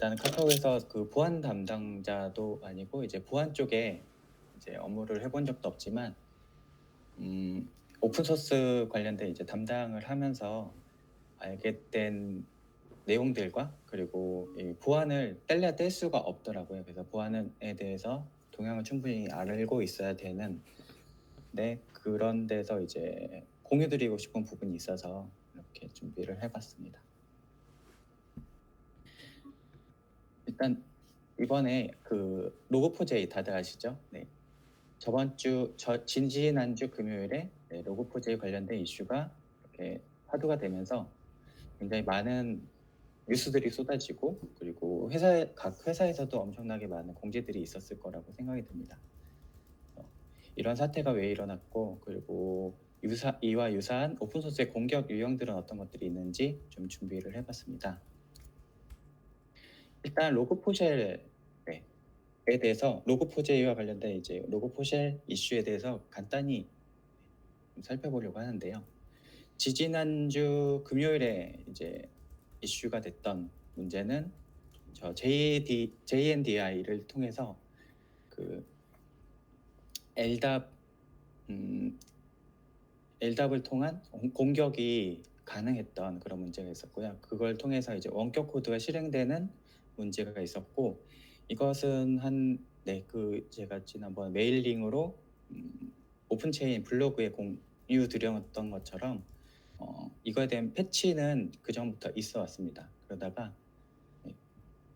일단 카카오에서 그 보안 담당자도 아니고 이제 보안 쪽에 이제 업무를 해본 적도 없지만 오픈 소스 관련된 이제 담당을 하면서 알게 된 내용들과 그리고 이 보안을 뗄래야 뗄 수가 없더라고요. 그래서 보안에 대해서 동향을 충분히 알고 있어야 되는 그런 데서 이제 공유 드리고 싶은 부분이 있어서 이렇게 준비를 해 봤습니다. 일단 이번에 그 로그4j 다들 아시죠? 네. 지지난주 금요일에 로그4j 관련된 이슈가 이렇게 화두가 되면서 굉장히 많은 뉴스들이 쏟아지고 그리고 각 회사에서도 엄청나게 많은 공지들이 있었을 거라고 생각이 듭니다. 이런 사태가 왜 일어났고 그리고 이와 유사한 오픈 소스의 공격 유형들은 어떤 것들이 있는지 좀 준비를 해 봤습니다. 일단 로그포쉘 에 대해서 로그4j와 관련된 이제 로그4쉘 이슈에 대해서 간단히 좀 살펴보려고 하는데요. 지지난주 금요일에 이제 이슈가 됐던 문제는 JNDI를 통해서 그 LDAP LDAP을 통한 공격이 가능했던 그런 문제가 있었고요. 그걸 통해서 이제 원격 코드가 실행되는 문제가 있었고 이것은 제가 지난번 메일링으로 오픈체인 블로그에 공유 드렸던 것처럼 이거에 대한 패치는 그전부터 있어 왔습니다. 그러다가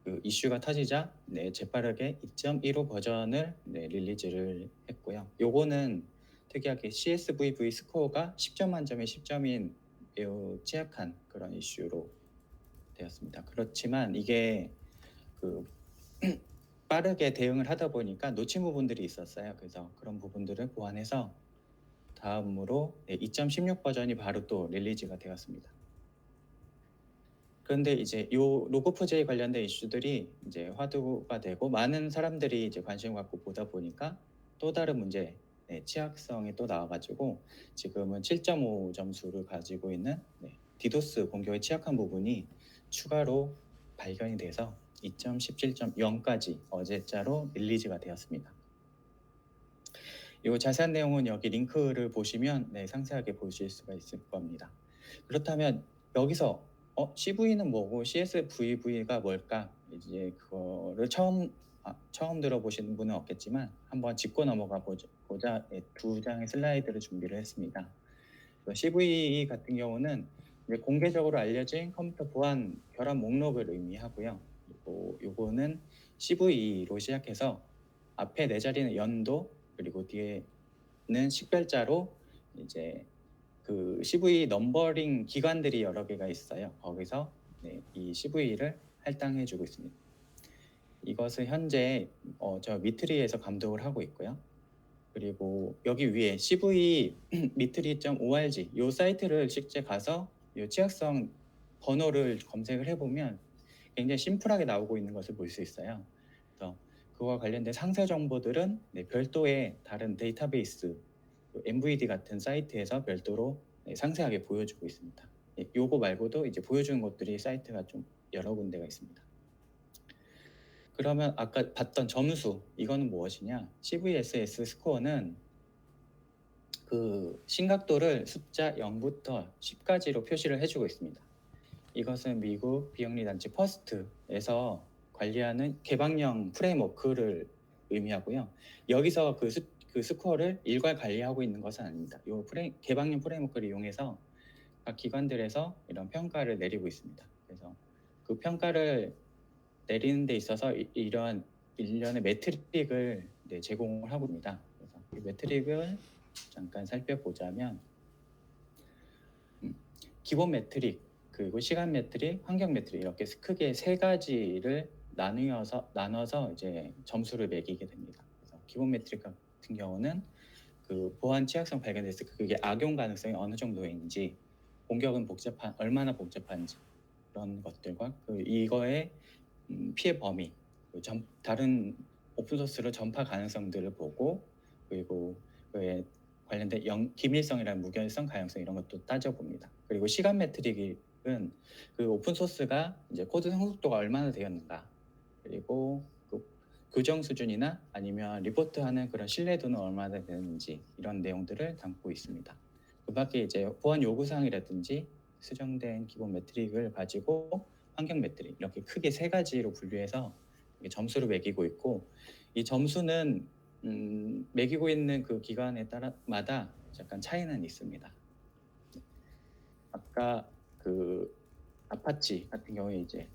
그 이슈가 터지자 재빠르게 2.15 버전을 릴리즈를 했고요. 요거는 특이하게 CSVV 스코어가 10점 만점에 10점인 매우 취약한 그런 이슈로 되었습니다. 그렇지만 이게 그 빠르게 대응을 하다 보니까 놓친 부분들이 있었어요. 그래서 그런 부분들을 보완해서 다음으로 2.16 버전이 바로 또 릴리즈가 되었습니다. 그런데 이제 요 로그4j 관련된 이슈들이 이제 화두가 되고 많은 사람들이 이제 관심을 갖고 보다 보니까 또 다른 문제, 취약성이 또 나와 가지고 지금은 7.5 점수를 가지고 있는 디도스 공격에 취약한 부분이 추가로 발견이 돼서 2.17.0까지 어제자로 릴리즈가 되었습니다. 요 자세한 내용은 여기 링크를 보시면 상세하게 보실 수가 있을 겁니다. 그렇다면 여기서 CV는 뭐고 CSVV가 뭘까? 이제 그거를 처음 들어보시는 분은 없겠지만 한번 짚고 넘어가 보자 두 장의 슬라이드를 준비를 했습니다. CVE 같은 경우는 이제 공개적으로 알려진 컴퓨터 보안 결합 목록을 의미하고요. 그리고 요거는 CVE로 시작해서 앞에 네 자리는 연도 그리고 뒤에는 식별자로 이제 그 CV 넘버링 기관들이 여러 개가 있어요. 거기서 이 CV를 할당해 주고 있습니다. 이것은 현재 저 미트리에서 감독을 하고 있고요. 그리고 여기 위에 CV 미트리.org 요 사이트를 실제 가서 요 취약성 번호를 검색을 해보면 굉장히 심플하게 나오고 있는 것을 볼 수 있어요. 그래서 그와 관련된 상세 정보들은 별도의 다른 데이터베이스 MVD 같은 사이트에서 별도로 상세하게 보여주고 있습니다. 요거 말고도 이제 보여주는 것들이 사이트가 좀 여러 군데가 있습니다. 그러면 아까 봤던 점수 이거는 무엇이냐? CVSS 스코어는 그 심각도를 숫자 0부터 10까지로 표시를 해주고 있습니다. 이것은 미국 비영리 단체 퍼스트에서 관리하는 개방형 프레임워크를 의미하고요. 여기서 그 스코어를 일괄 관리하고 있는 것은 아닙니다. 이 개방형 프레임워크를 이용해서 각 기관들에서 이런 평가를 내리고 있습니다. 그래서 그 평가를 내리는 데 있어서 이러한 일련의 매트릭을 제공을 하고 있습니다. 그래서 이 매트릭을 잠깐 살펴보자면 기본 매트릭 그리고 시간 매트릭, 환경 매트릭 이렇게 크게 세 가지를 나눠서 이제 점수를 매기게 됩니다. 그래서 기본 매트릭 같은 경우는 그 보안 취약성 발견됐을 때 그게 악용 가능성이 어느 정도인지, 공격은 얼마나 복잡한지 그런 것들과 이거의 피해 범위, 다른 오픈 소스로 전파 가능성들을 보고 그리고 관련된 기밀성이라는 무결성 가능성 이런 것도 따져봅니다. 그리고 시간 매트릭이 그 오픈 소스가 이제 코드 성숙도가 얼마나 되었는가, 그리고 그 교정 수준이나 아니면 리포트하는 그런 신뢰도는 얼마나 되는지 이런 내용들을 담고 있습니다. 그 밖에 이제 보안 요구사항이라든지 수정된 기본 매트릭을 가지고 환경 매트릭 이렇게 크게 세 가지로 분류해서 점수를 매기고 있고, 이 점수는 매기고 있는 그 기관에 따라마다 약간 차이는 있습니다. 아까 그 아파치 같은 경우에 이제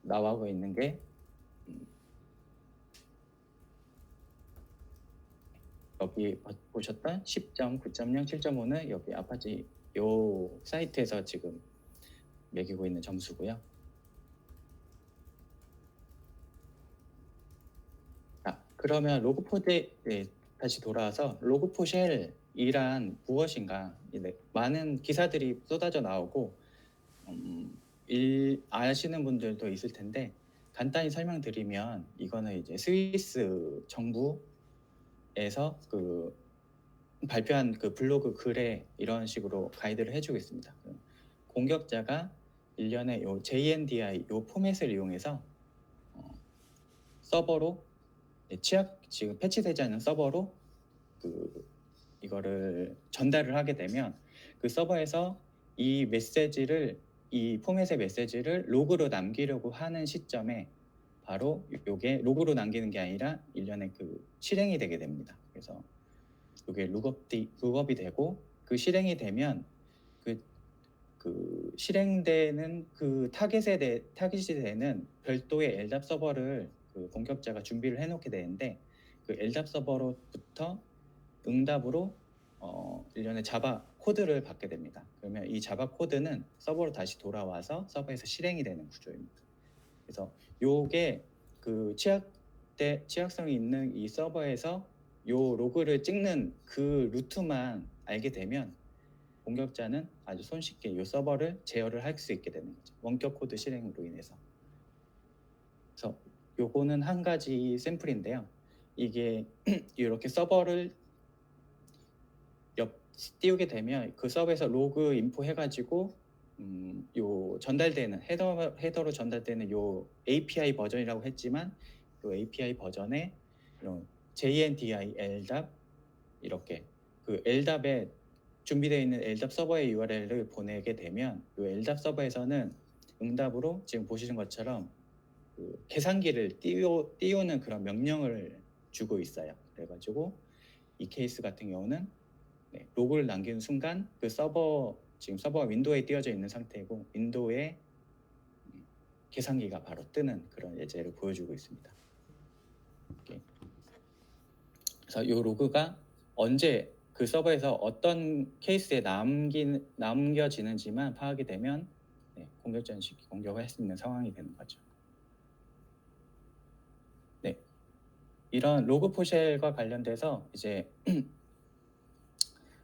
나와고 있는 게 여기 보셨던 10점, 9.0, 7.5는 여기 아파치 요 사이트에서 지금 매기고 있는 점수고요. 그러면 로그4j 다시 돌아와서 로그4쉘이란 무엇인가, 많은 기사들이 쏟아져 나오고 아시는 분들도 있을 텐데, 간단히 설명드리면 이거는 이제 스위스 정부에서 그 발표한 그 블로그 글에 이런 식으로 가이드를 해주고 있습니다. 공격자가 일련의 요 JNDI 요 포맷을 이용해서 서버로 지금 패치되지 않은 서버로 이거를 전달을 하게 되면 그 서버에서 이 포맷의 메시지를 로그로 남기려고 하는 시점에 바로 이게 로그로 남기는 게 아니라 일련의 그 실행이 되게 됩니다. 그래서 이게 룩업이 되고, 그 실행이 되면 그 실행되는 그 타깃이 되는 별도의 LDAP 서버를 그 공격자가 준비를 해놓게 되는데, 그 LDAP 서버로부터 응답으로 일련의 자바 코드를 받게 됩니다. 그러면 이 자바 코드는 서버로 다시 돌아와서 서버에서 실행이 되는 구조입니다. 그래서 요게 그 취약성이 있는 이 서버에서 요 로그를 찍는 그 루트만 알게 되면 공격자는 아주 손쉽게 이 서버를 제어를 할 수 있게 되는 거죠. 원격 코드 실행으로 인해서. 그래서 요거는 한 가지 샘플인데요. 이게 이렇게 서버를 띄우게 되면 그 서버에서 로그 인포 해가지고 요 전달되는 헤더로 전달되는 요 API 버전이라고 했지만, 요 API 버전에 이런 JNDI, LDAP 이렇게 그 LDAP에 준비되어 있는 LDAP 서버의 URL을 보내게 되면 이 LDAP 서버에서는 응답으로 지금 보시는 것처럼 그 계산기를 띄우는 그런 명령을 주고 있어요. 그래가지고 이 케이스 같은 경우는 로그를 남기는 순간 그 지금 서버가 윈도우에 띄워져 있는 상태이고, 윈도우에 계산기가 바로 뜨는 그런 예제를 보여주고 있습니다. 그래서 이 로그가 언제 그 서버에서 어떤 케이스에 남겨지는지만 파악이 되면 공격자는 쉽게 공격을 할 수 있는 상황이 되는 거죠. 네, 이런 로그4쉘과 관련돼서 이제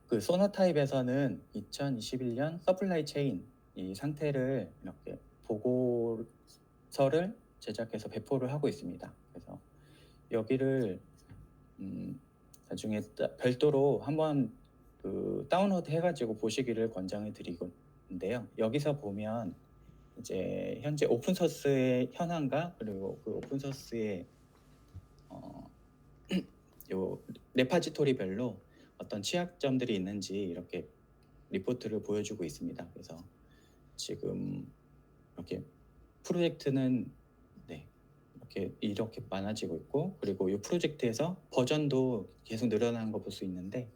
그 소나타입에서는 2021년 서플라이 체인 이 상태를 이렇게 보고서를 제작해서 배포를 하고 있습니다. 그래서 여기를 나중에 별도로 한번 그 다운로드 해가지고 보시기를 권장을 드리는데요. 여기서 보면 이제 현재 오픈소스의 현황과 그리고 그 오픈소스의 요 레파지토리별로 어떤 취약점들이 있는지 이렇게 리포트를 보여주고 있습니다. 그래서 지금 이렇게 프로젝트는 이렇게 많아지고 있고, 그리고 이 프로젝트에서 버전도 계속 늘어나는 거 볼 수 있는데,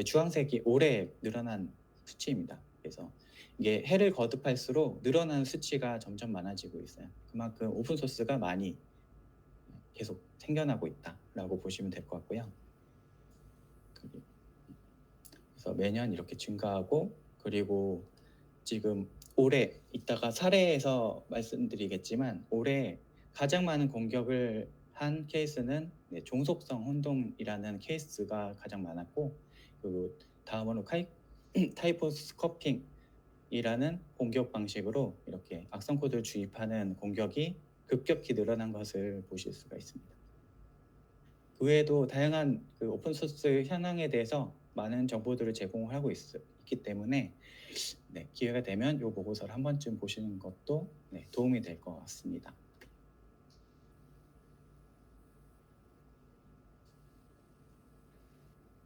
주황색이 올해 늘어난 수치입니다. 그래서 이게 해를 거듭할수록 늘어나는 수치가 점점 많아지고 있어요. 그만큼 오픈소스가 많이 계속 생겨나고 있다라고 보시면 될 것 같고요. 그래서 매년 이렇게 증가하고, 그리고 지금 올해 이따가 사례에서 말씀드리겠지만, 올해 가장 많은 공격을 한 케이스는 종속성 혼동이라는 케이스가 가장 많았고, 그 다음으로 타이포 스커핑이라는 공격 방식으로 이렇게 악성 코드를 주입하는 공격이 급격히 늘어난 것을 보실 수가 있습니다. 그 외에도 다양한 그 오픈소스 현황에 대해서 많은 정보들을 제공하고 있기 때문에 기회가 되면 이 보고서를 한 번쯤 보시는 것도 도움이 될 것 같습니다.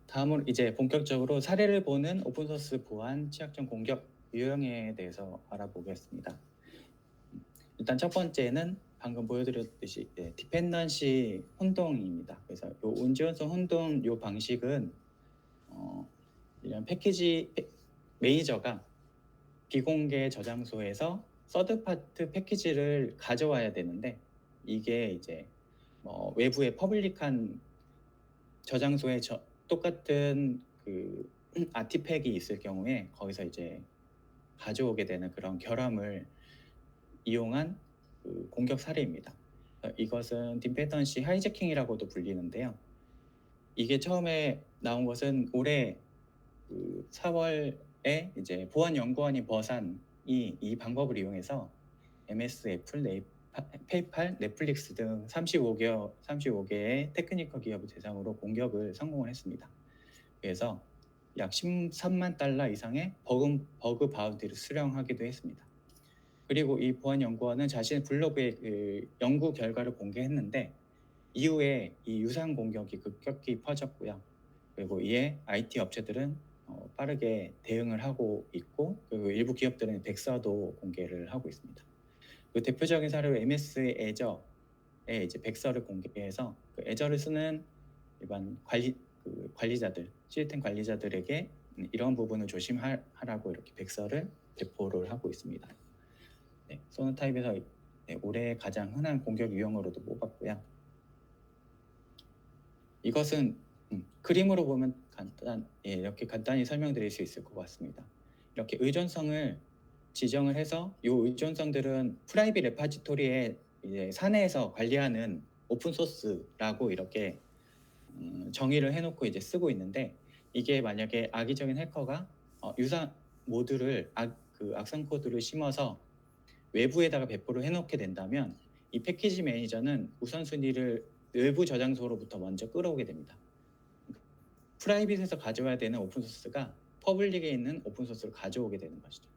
다음으로 이제 본격적으로 사례를 보는 오픈소스 보안 취약점 공격 유형에 대해서 알아보겠습니다. 일단 첫 번째는 방금 보여드렸듯이 디펜던시 혼동입니다. 그래서 이 운지원성 혼동 이 방식은 이런 패키지 매니저가 비공개 저장소에서 서드파트 패키지를 가져와야 되는데 이게 이제 외부의 퍼블릭한 저장소에 똑같은 그 아티팩이 있을 경우에 거기서 이제 가져오게 되는 그런 결함을 이용한 그 공격 사례입니다. 이것은 디펜던시 하이제킹이라고도 불리는데요. 이게 처음에 나온 것은 올해 4월에 이제 보안연구원인 버산이 이 방법을 이용해서 MS, 애플, 페이팔, 넷플릭스 등 35개의 테크니컬 기업을 대상으로 공격을 성공을 했습니다. 그래서 약 13만 달러 이상의 버그 바운티를 수령하기도 했습니다. 그리고 이 보안연구원은 자신의 블로그에 그 연구 결과를 공개했는데 이후에 이 유사한 공격이 급격히 퍼졌고요. 그리고 이에 IT 업체들은 빠르게 대응을 하고 있고 그리고 일부 기업들은 백서도 공개를 하고 있습니다. 그 대표적인 사례로 MS 애저에 이제 백서를 공개해서 그 애저를 쓰는 일반 관리자들, 시스템 관리자들에게 이런 부분을 조심하라고 이렇게 백서를 배포를 하고 있습니다. 소노타입에서 올해 가장 흔한 공격 유형으로도 뽑았고요. 이것은 그림으로 보면 이렇게 간단히 설명드릴 수 있을 것 같습니다. 이렇게 의존성을 지정을 해서 이 의존성들은 프라이빗 레파지토리에 이제 사내에서 관리하는 오픈 소스라고 이렇게 정의를 해놓고 이제 쓰고 있는데 이게 만약에 악의적인 해커가 유사 모듈을 악성 코드를 심어서 외부에다가 배포를 해놓게 된다면 이 패키지 매니저는 우선순위를 외부 저장소로부터 먼저 끌어오게 됩니다. 프라이빗에서 가져와야 되는 오픈소스가 퍼블릭에 있는 오픈소스를 가져오게 되는 것이죠.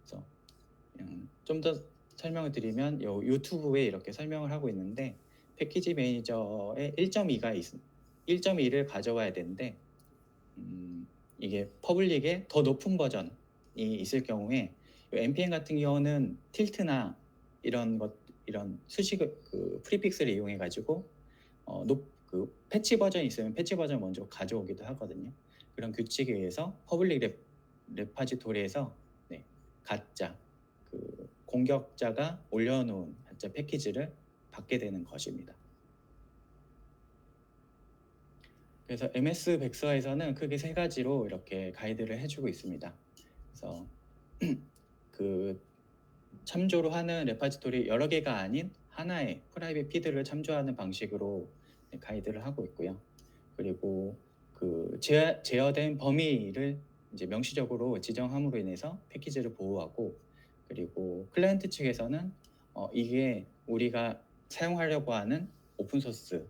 그래서 좀 더 설명을 드리면 유튜브에 이렇게 설명을 하고 있는데 패키지 매니저에 1.2를 가져와야 되는데 이게 퍼블릭에 더 높은 버전이 있을 경우에 npm 같은 경우는 틸트나 이런 수식을 프리픽스를 이용해 가지고 패치 버전이 있으면 패치 버전 먼저 가져오기도 하거든요. 그런 규칙에 의해서 퍼블릭 레파지토리에서 가짜 공격자가 올려놓은 가짜 패키지를 받게 되는 것입니다. 그래서 MS 백서에서는 크게 세 가지로 이렇게 가이드를 해주고 있습니다. 그래서 참조로 하는 레파지토리 여러 개가 아닌 하나의 프라이빗 피드를 참조하는 방식으로 가이드를 하고 있고요. 그리고 제어된 범위를 이제 명시적으로 지정함으로 인해서 패키지를 보호하고 그리고 클라이언트 측에서는 이게 우리가 사용하려고 하는 오픈소스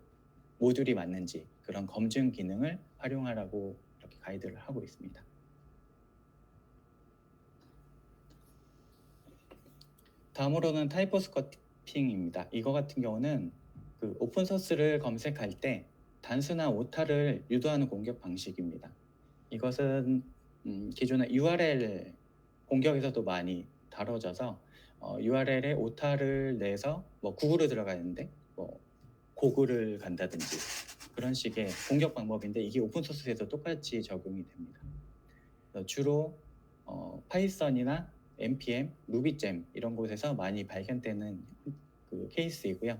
모듈이 맞는지 그런 검증 기능을 활용하라고 이렇게 가이드를 하고 있습니다. 다음으로는 타이포스커핑입니다. 이거 같은 경우는 오픈소스를 검색할 때 단순한 오타를 유도하는 공격 방식입니다. 이것은 기존의 URL 공격에서도 많이 다뤄져서 URL에 오타를 내서 구글을 들어가는데 고글을 간다든지 그런 식의 공격 방법인데 이게 오픈소스에도 똑같이 적용이 됩니다. 주로 파이썬이나 npm, 루비잼 이런 곳에서 많이 발견되는 케이스이고요.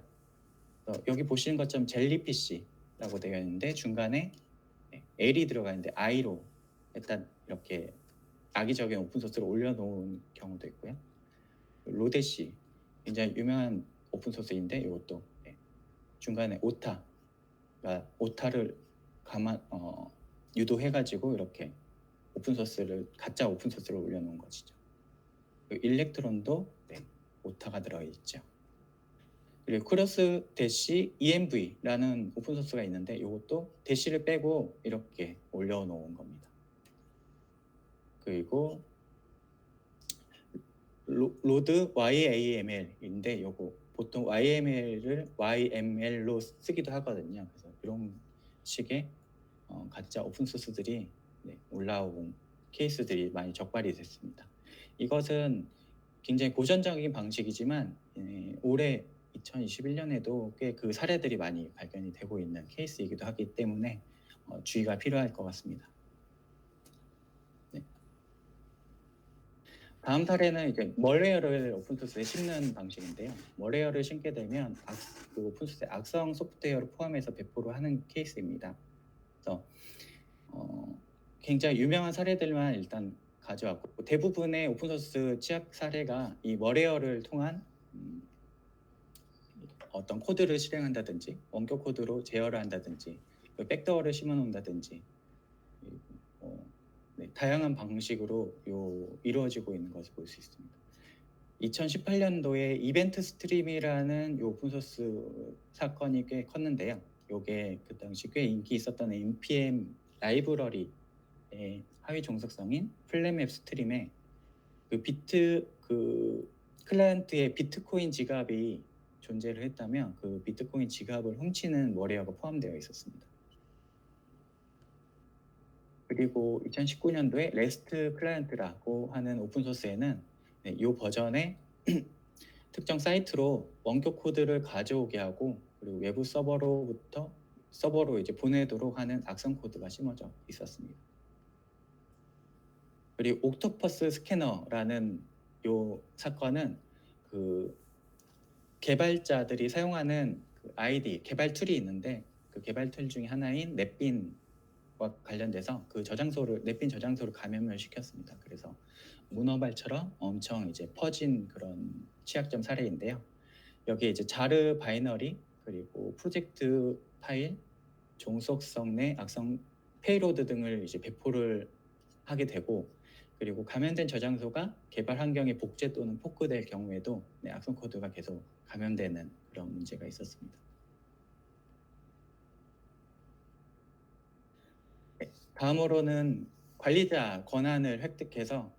여기 보시는 것처럼 젤리피쉬라고 되어 있는데 중간에 L이 들어가 있는데 I로 일단 이렇게 악의적인 오픈소스를 올려놓은 경우도 있고요. 로데시 굉장히 유명한 오픈소스인데 이것도 중간에 오타를 유도해가지고 이렇게 가짜 오픈소스를 올려놓은 것이죠. 일렉트론도 오타가 들어있죠. 그리고 크로스 대시 env라는 오픈소스가 있는데 이것도 대시를 빼고 이렇게 올려놓은 겁니다. 그리고 로드 YAML인데 요거 보통 YML로 쓰기도 하거든요. 그래서 이런 식의 가짜 오픈 소스들이 올라온 케이스들이 많이 적발이 됐습니다. 이것은 굉장히 고전적인 방식이지만 올해 2021년에도 꽤 그 사례들이 많이 발견이 되고 있는 케이스이기도 하기 때문에 주의가 필요할 것 같습니다. 네. 다음 사례는 이제 멀웨어를 오픈소스에 심는 방식인데요. 멀웨어를 심게 되면 그 오픈소스에 악성 소프트웨어를 포함해서 배포를 하는 케이스입니다. 그래서 굉장히 유명한 사례들만 일단 가져왔고 대부분의 오픈소스 취약 사례가 이 멀웨어를 통한 어떤 코드를 실행한다든지 원격 코드로 제어를 한다든지 백도어를 심어놓는다든지 다양한 방식으로 이루어지고 있는 것을 볼 수 있습니다. 2018년도에 이벤트 스트림이라는 오픈소스 사건이 꽤 컸는데요. 이게 그 당시 꽤 인기 있었던 npm 라이브러리의 하위 종속성인 플랫맵 스트림에 그 클라이언트의 비트코인 지갑이 존재를 했다면 그 비트코인 지갑을 훔치는 멀웨어가 포함되어 있었습니다. 그리고 2019년도에 레스트 클라이언트라고 하는 오픈소스에는 이 버전의 특정 사이트로 원격 코드를 가져오게 하고 그리고 외부 서버로 이제 보내도록 하는 악성 코드가 심어져 있었습니다. 그리고 옥토퍼스 스캐너라는 요 사건은 그 개발자들이 사용하는 그 아이디 개발 툴이 있는데 그 개발 툴 중에 하나인 넷빈과 관련돼서 그 넷빈 저장소를 감염을 시켰습니다. 그래서 문어발처럼 엄청 이제 퍼진 그런 취약점 사례인데요. 여기에 이제 자르 바이너리 그리고 프로젝트 파일, 종속성 내 악성 페이로드 등을 이제 배포를 하게 되고 그리고 감염된 저장소가 개발 환경에 복제 또는 포크될 경우에도 악성 코드가 계속 감염되는 그런 문제가 있었습니다. 다음으로는 관리자 권한을 획득해서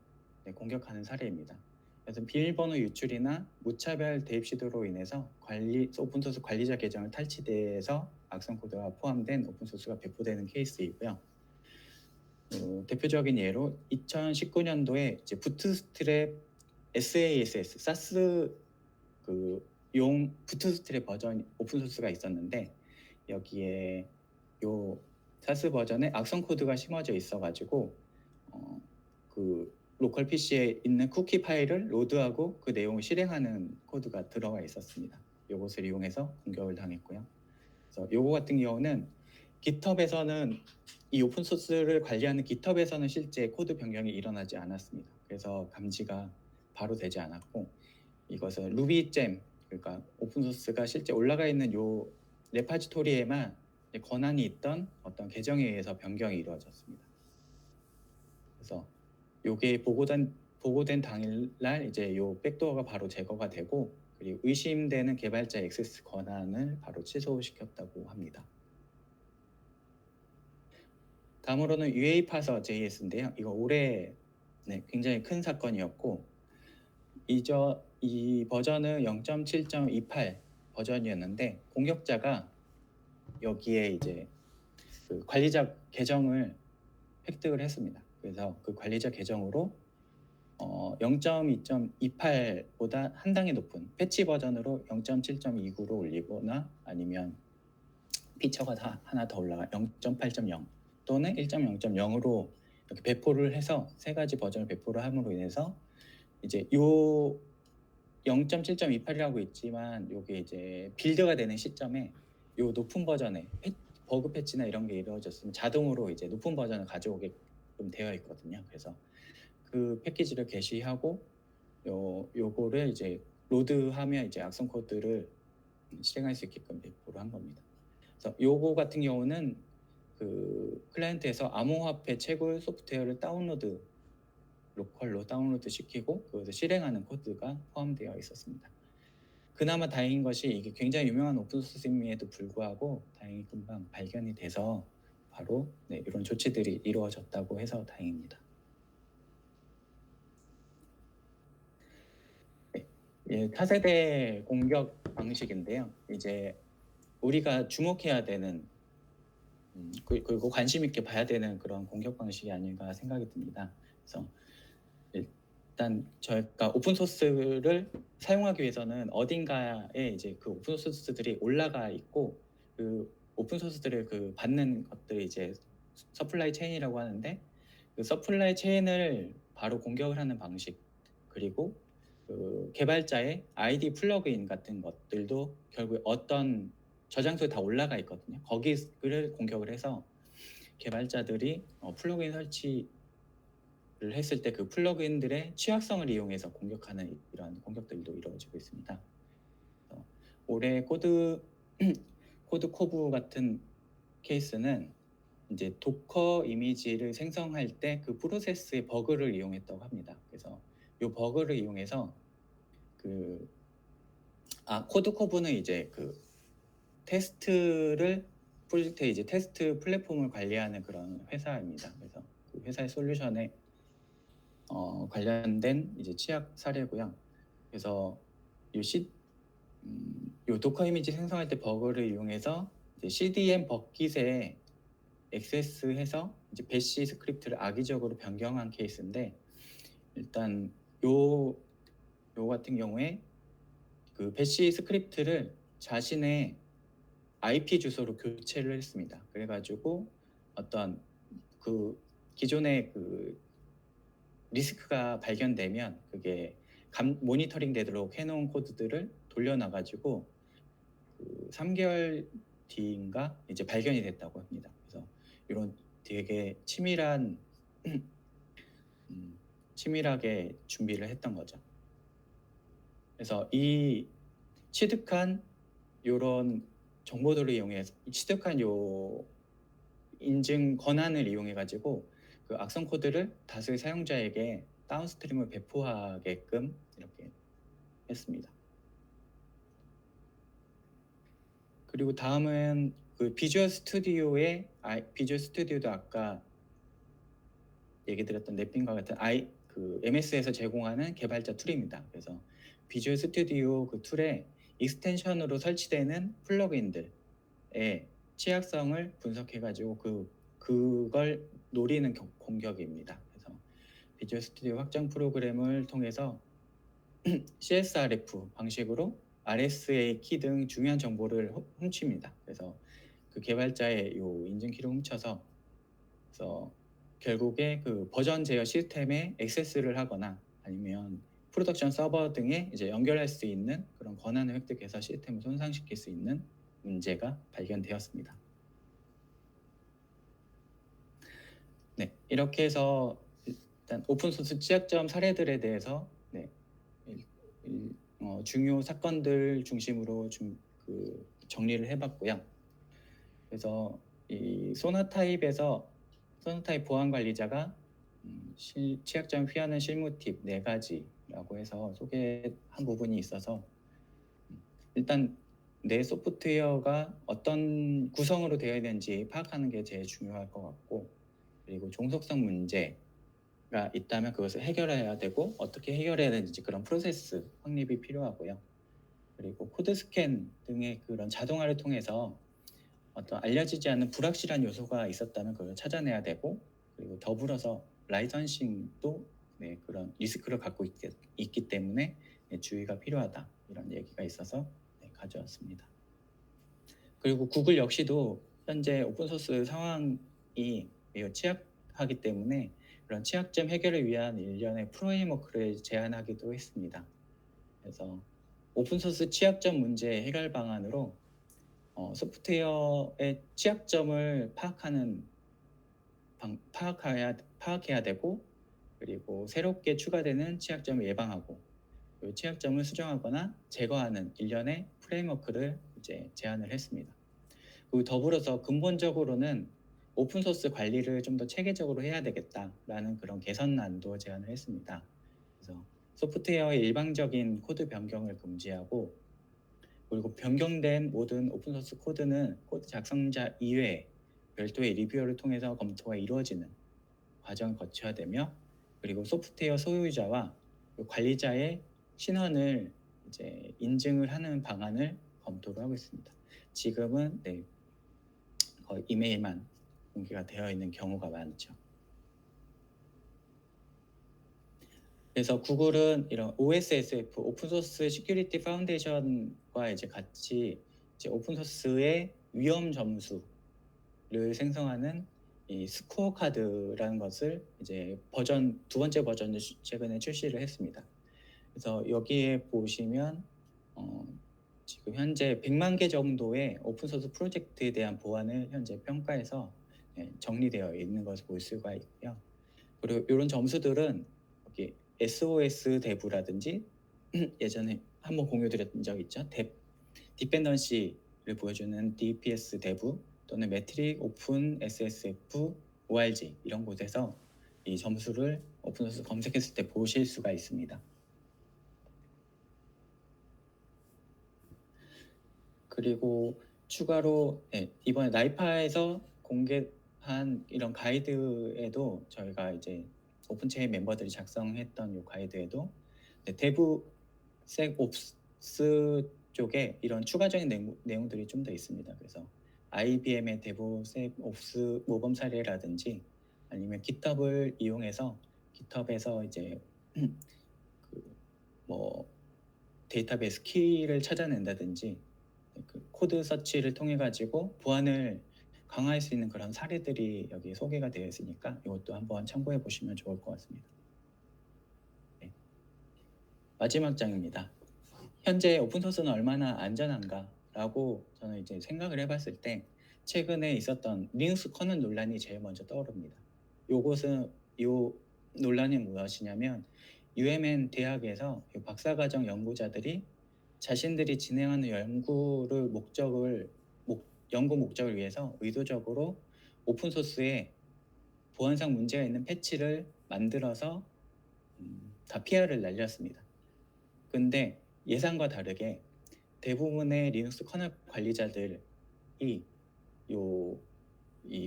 공격하는 사례입니다. 그래서 비밀번호 유출이나 무차별 대입 시도로 인해서 오픈소스 관리자 계정을 탈취돼서 악성 코드가 포함된 오픈소스가 배포되는 케이스이고요. 대표적인 예로 2019년도에 이제 부트스트랩 SASS 사스 용 부트스트랩 버전 오픈소스가 있었는데 여기에 요 사스 버전에 악성 코드가 심어져 있어가지고 그 로컬 PC에 있는 쿠키 파일을 로드하고 그 내용을 실행하는 코드가 들어가 있었습니다. 이것을 이용해서 공격을 당했고요. 그래서 요거 같은 경우는 깃허브에서는 이 오픈소스를 관리하는 깃허브에서는 실제 코드 변경이 일어나지 않았습니다. 그래서 감지가 바로 되지 않았고 이것은 루비잼 그러니까 오픈소스가 실제 올라가 있는 요 레파지토리에만 권한이 있던 어떤 계정에 의해서 변경이 이루어졌습니다. 그래서 요게 보고된 당일날 이제 요 백도어가 바로 제거가 되고 그리고 의심되는 개발자 액세스 권한을 바로 취소시켰다고 합니다. 다음으로는 UA 파서 JS인데요. 이거 올해 굉장히 큰 사건이었고 이 버전은 0.7.28 버전이었는데 공격자가 여기에 이제 그 관리자 계정을 획득을 했습니다. 그래서 그 관리자 계정으로 0.2.28보다 한 단계 높은 패치 버전으로 0.7.29로 올리거나 아니면 피처가 하나 더 올라가 0.8.0 또는 1.0.0으로 이렇게 배포를 해서 세 가지 버전을 배포를 함으로 인해서 이제 요 0.7.28이라고 있지만 요게 이제 빌드가 되는 시점에 요 높은 버전의 버그 패치나 이런 게 이루어졌으면 자동으로 이제 높은 버전을 가져오게끔 되어 있거든요. 그래서 그 패키지를 게시하고 요거를 이제 로드하면 이제 악성 코드를 실행할 수 있게끔 배포를 한 겁니다. 그래서 요거 같은 경우는 그 클라이언트에서 암호화폐 채굴 소프트웨어를 로컬로 다운로드 시키고 그것을 실행하는 코드가 포함되어 있었습니다. 그나마 다행인 것이 이게 굉장히 유명한 오픈소스임에도 불구하고 다행히 금방 발견이 돼서 바로 이런 조치들이 이루어졌다고 해서 다행입니다. 예, 차세대 공격 방식인데요. 이제 우리가 주목해야 되는 그리고 관심 있게 봐야 되는 그런 공격 방식이 아닌가 생각이 듭니다. 그래서 일단 저희가 오픈 소스를 사용하기 위해서는 어딘가에 이제 그 오픈 소스들이 올라가 있고 그 오픈 소스들을 그 받는 것들이 이제 서플라이 체인이라고 하는데 그 서플라이 체인을 바로 공격을 하는 방식 그리고 그 개발자의 아이디 플러그인 같은 것들도 결국에 어떤 저장소에 다 올라가 있거든요. 거기를 공격을 해서 개발자들이 플러그인 설치를 했을 때 그 플러그인들의 취약성을 이용해서 공격하는 이러한 공격들도 이루어지고 있습니다. 올해 코드 코브 같은 케이스는 이제 도커 이미지를 생성할 때 그 프로세스의 버그를 이용했다고 합니다. 그래서 이 버그를 이용해서 코드 커브는 이제 그 테스트를 프로젝트의 이제 테스트 플랫폼을 관리하는 그런 회사입니다. 그래서 그 회사의 솔루션에 관련된 이제 취약 사례고요. 그래서 요 도커 이미지 생성할 때 버그를 이용해서 이제 CDN 버킷에 액세스해서 이제 배시 스크립트를 악의적으로 변경한 케이스인데 일단 요 같은 경우에 그 배시 스크립트를 자신의 IP 주소로 교체를 했습니다. 그래가지고 어떤 그 기존의 그 리스크가 발견되면 그게 모니터링 되도록 해놓은 코드들을 돌려놔가지고 그 3개월 뒤인가 이제 발견이 됐다고 합니다. 그래서 이런 되게 치밀하게 준비를 했던 거죠. 그래서 이 취득한 요런 정보들을 이용해서 취득한 요 인증 권한을 이용해 가지고 그 악성 코드를 다수의 사용자에게 다운스트림을 배포하게끔 이렇게 했습니다. 그리고 다음은 그 비주얼 스튜디오의 비주얼 스튜디오도 아까 얘기 드렸던 랩핑과 같은 그 MS에서 제공하는 개발자 툴입니다. 그래서 비주얼 스튜디오 그 툴에 익스텐션으로 설치되는 플러그인들의 취약성을 분석해가지고 그걸 노리는 공격입니다. 그래서 비주얼 스튜디오 확장 프로그램을 통해서 CSRF 방식으로 RSA 키 등 중요한 정보를 훔칩니다. 그래서 그 개발자의 요 인증키를 훔쳐서 그래서 결국에 그 버전 제어 시스템에 액세스를 하거나 아니면 프로덕션 서버 등에 이제 연결할 수 있는 그런 권한을 획득해서 시스템을 손상시킬 수 있는 문제가 발견되었습니다. 네, 이렇게 해서 일단 오픈소스 취약점 사례들에 대해서 중요 사건들 중심으로 정리를 해봤고요. 그래서 이 소나타입 보안 관리자가 취약점 피하는 실무 팁 4가지라고 해서 소개한 부분이 있어서 일단 내 소프트웨어가 어떤 구성으로 되어 있는지 파악하는 게 제일 중요할 것 같고 그리고 종속성 문제가 있다면 그것을 해결해야 되고 어떻게 해결해야 되는지 그런 프로세스 확립이 필요하고요. 그리고 코드 스캔 등의 그런 자동화를 통해서 어떤 알려지지 않은 불확실한 요소가 있었다면 그걸 찾아내야 되고 그리고 더불어서 라이선싱도 그런 리스크를 갖고 있기 때문에 주의가 필요하다 이런 얘기가 있어서 가져왔습니다. 그리고 구글 역시도 현재 오픈소스 상황이 매우 취약하기 때문에 그런 취약점 해결을 위한 일련의 프레임워크를 제안하기도 했습니다. 그래서 오픈소스 취약점 문제 해결 방안으로 소프트웨어의 취약점을 파악해야 되고 그리고 새롭게 추가되는 취약점을 예방하고 그 취약점을 수정하거나 제거하는 일련의 프레임워크를 이제 제안을 했습니다. 그리고 더불어서 근본적으로는 오픈소스 관리를 좀 더 체계적으로 해야 되겠다라는 그런 개선안도 제안을 했습니다. 그래서 소프트웨어의 일방적인 코드 변경을 금지하고 그리고 변경된 모든 오픈소스 코드는 코드 작성자 이외에 별도의 리뷰어를 통해서 검토가 이루어지는 과정을 거쳐야 되며 그리고 소프트웨어 소유자와 관리자의 신원을 이제 인증을 하는 방안을 검토를 하고 있습니다. 지금은 거의 이메일만 공개가 되어 있는 경우가 많죠. 그래서 구글은 이런 OSSF, 오픈소스 시큐리티 파운데이션과 이제 같이 이제 오픈소스의 위험 점수를 생성하는 이 스코어 카드라는 것을 이제 두 번째 버전을 최근에 출시를 했습니다. 그래서 여기에 보시면 지금 현재 100만 개 정도의 오픈소스 프로젝트에 대한 보안을 현재 평가해서 정리되어 있는 것을 볼 수가 있고요. 그리고 이런 점수들은 여기 SOS 대부라든지 예전에 한번 공유드렸던 적 있죠. 디펜던시를 보여주는 DPS 대부 또는 매트릭, 오픈, SSF, ORG 이런 곳에서 이 점수를 오픈소스 검색했을 때 보실 수가 있습니다. 그리고 추가로 이번에 나이파에서 공개한 이런 가이드에도 저희가 이제 오픈체인 멤버들이 작성했던 이 가이드에도 데브섹옵스 쪽에 이런 추가적인 내용들이 좀 더 있습니다. 그래서 IBM의 데브섹옵스 모범 사례라든지 아니면 GitHub을 이용해서 GitHub에서 이제 뭐 데이터베이스 키를 찾아낸다든지 그 코드 서치를 통해 가지고 보안을 강화할 수 있는 그런 사례들이 여기 소개가 되어 있으니까 이것도 한번 참고해 보시면 좋을 것 같습니다. 네. 마지막 장입니다. 현재 오픈소스는 얼마나 안전한가라고 저는 이제 생각을 해봤을 때 최근에 있었던 리눅스 커널 논란이 제일 먼저 떠오릅니다. 요 논란이 무엇이냐면 UMN 대학에서 박사과정 연구자들이 자신들이 진행하는 연구 목적을 위해서 의도적으로 오픈소스에 보안상 문제가 있는 패치를 만들어서 다 PR을 날렸습니다. 근데 예상과 다르게 대부분의 리눅스 커널 관리자들이 이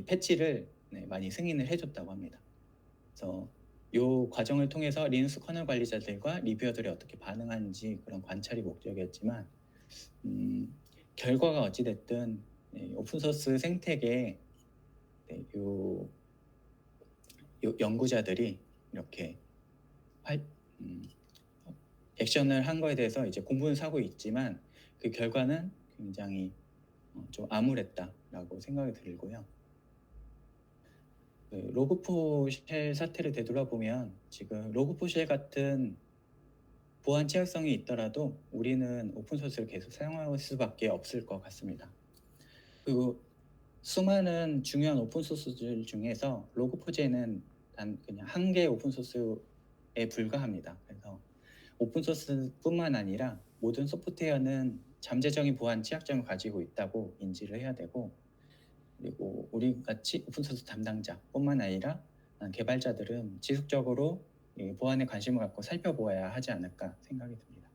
패치를 많이 승인을 해줬다고 합니다. 그래서 이 과정을 통해서 리눅스 커널 관리자들과 리뷰어들이 어떻게 반응하는지 그런 관찰이 목적이었지만 결과가 어찌됐든 오픈소스 생태계에 요 연구자들이 이렇게 액션을 한 거에 대해서 이제 공분을 사고 있지만 그 결과는 굉장히 좀 암울했다라고 생각이 들고요. 로그포쉘 사태를 되돌아보면 지금 로그포쉘 같은 보안 취약성이 있더라도 우리는 오픈소스를 계속 사용할 수밖에 없을 것 같습니다. 그리고 수많은 중요한 오픈소스들 중에서 로그4j는 단 그냥 한 개의 오픈소스에 불과합니다. 그래서 오픈소스뿐만 아니라 모든 소프트웨어는 잠재적인 보안 취약점을 가지고 있다고 인지를 해야 되고, 그리고 우리 같이 오픈소스 담당자뿐만 아니라 개발자들은 지속적으로 보안에 관심을 갖고 살펴보아야 하지 않을까 생각이 듭니다.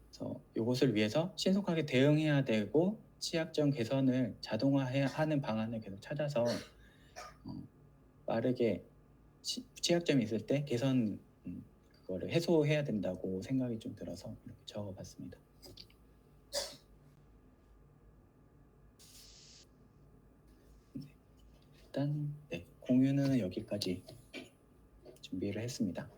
그래서 이것을 위해서 신속하게 대응해야 되고 취약점 개선을 자동화하는 방안을 계속 찾아서 빠르게 취약점이 있을 때 개선 그거를 해소해야 된다고 생각이 좀 들어서 이렇게 적어봤습니다. 일단 공유는 여기까지 준비를 했습니다.